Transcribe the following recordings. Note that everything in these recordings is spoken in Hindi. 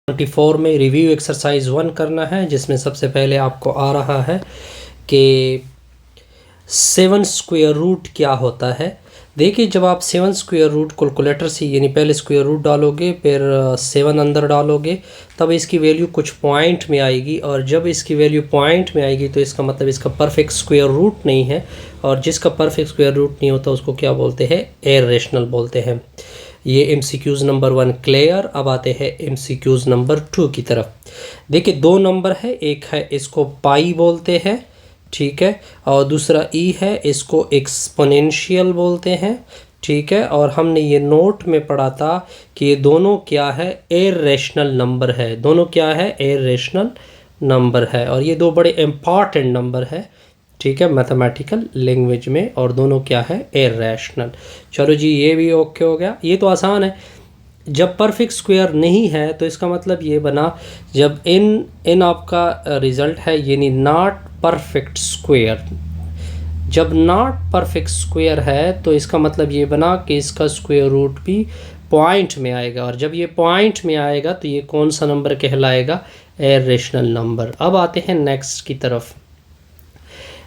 24 में रिव्यू एक्सरसाइज 1 करना है, जिसमें सबसे पहले आपको आ रहा है कि 7 स्क्वायर रूट क्या होता है। देखिए, जब आप 7 स्क्वायर रूट कैलकुलेटर से यानी पहले स्क्वायर रूट डालोगे, फिर 7 अंदर डालोगे, तब इसकी वैल्यू कुछ पॉइंट में आएगी। और जब इसकी वैल्यू पॉइंट में आएगी तो इसका मतलब इसका परफेक्ट स्क्वायर रूट नहीं है, और जिसका परफेक्ट स्क्वायर रूट नहीं होता उसको क्या बोलते हैं? इर्रेशनल बोलते हैं। ये MCQs नंबर 1 क्लियर। अब आते हैं MCQs नंबर 2 की तरफ। देखिए, दो नंबर है, एक है इसको पाई बोलते हैं, ठीक है, और दूसरा ई है, इसको एक्सपोनेंशियल बोलते हैं, ठीक है। और हमने ये नोट में पढ़ा था कि ये दोनों क्या है? इर्रेशनल नंबर है। दोनों क्या है? इर्रेशनल नंबर है। और ये दो बड़े इम्पॉर्टेंट नंबर है, ठीक है, मैथमेटिकल लैंग्वेज में, और दोनों क्या है? इर्रेशनल। चलो जी, ये भी ओके हो गया। ये तो आसान है। जब परफेक्ट स्क्वायर नहीं है तो इसका मतलब ये बना, जब इन आपका रिजल्ट है यानी नॉट परफेक्ट स्क्वायर। जब नॉट परफेक्ट स्क्वायर है तो इसका मतलब ये बना कि इसका स्क्वायर रूट भी पॉइंट में आएगा, और जब ये पॉइंट में आएगा तो ये कौन सा नंबर कहलाएगा? Irrational number. अब आते हैं नेक्स्ट की तरफ।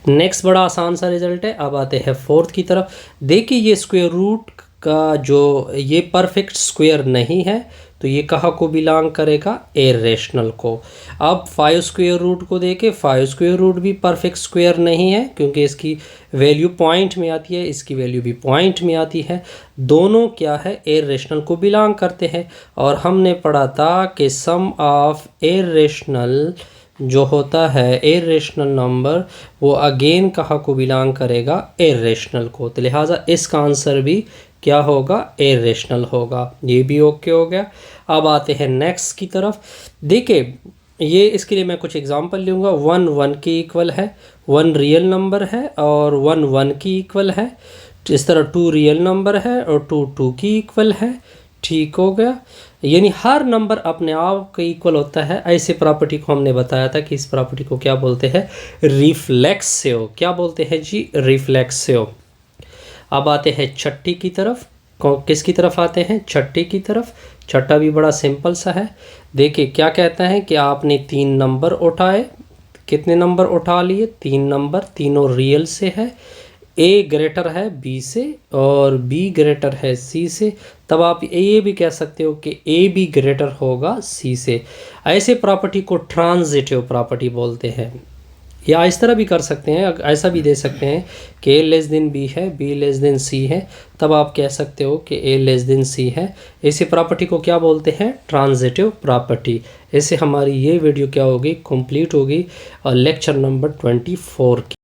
नेक्स्ट बड़ा आसान सा रिजल्ट है। अब आते हैं फोर्थ की तरफ। देखिए, ये स्क्वायर रूट का जो ये परफेक्ट स्क्वायर नहीं है तो ये कहाँ को बिलोंग करेगा? इर्रेशनल को। अब 5 स्क्वायर रूट को देखें, 5 स्क्वायर रूट भी परफेक्ट स्क्वायर नहीं है, क्योंकि इसकी वैल्यू पॉइंट में आती है, इसकी वैल्यू भी पॉइंट में आती है। दोनों क्या है? इर्रेशनल को बिलोंग करते हैं। और हमने पढ़ा था कि सम ऑफ इर्रेशनल जो होता है, इर्रेशनल नंबर, वो अगेन कहाँ को बिलोंग करेगा? इर्रेशनल को। तो लिहाजा इसका आंसर भी क्या होगा? इर्रेशनल होगा। ये भी ओके हो गया। अब आते हैं नेक्स्ट की तरफ। देखिए, ये इसके लिए मैं कुछ एग्जांपल लूँगा। 1 1 के इक्वल है, 1 रियल नंबर है, और 1 1 की इक्वल है। इस तरह 2 रियल नंबर है और 2 2 की इक्वल है। ठीक हो गया। यानी हर नंबर अपने आप का इक्वल होता है। ऐसे प्रॉपर्टी को हमने बताया था कि इस प्रॉपर्टी को क्या बोलते हैं? रिफ्लेक्सिव। क्या बोलते हैं जी? रिफ्लेक्सिव। अब आते हैं छठी की तरफ। किसकी तरफ आते हैं? छठी की तरफ। छठा भी बड़ा सिंपल सा है। देखिए, क्या कहता है कि आपने 3 नंबर उठाए। कितने नंबर उठा लिए? 3 नंबर, तीनों रियल से है। A ग्रेटर है B से और B ग्रेटर है C से। तब आप ये भी कह सकते हो कि A भी ग्रेटर होगा C से। ऐसे प्रॉपर्टी को ट्रांजिटिव प्रॉपर्टी बोलते हैं। या इस तरह भी कर सकते हैं, ऐसा भी दे सकते हैं कि A लेस देन B है, B लेस देन C है, तब आप कह सकते हो कि A लेस देन C है। इसी प्रॉपर्टी को क्या बोलते हैं? Transitive property. इससे हमारी ये वीडियो क्या होगी? कंप्लीट होगी, और लेक्चर नंबर 24 की।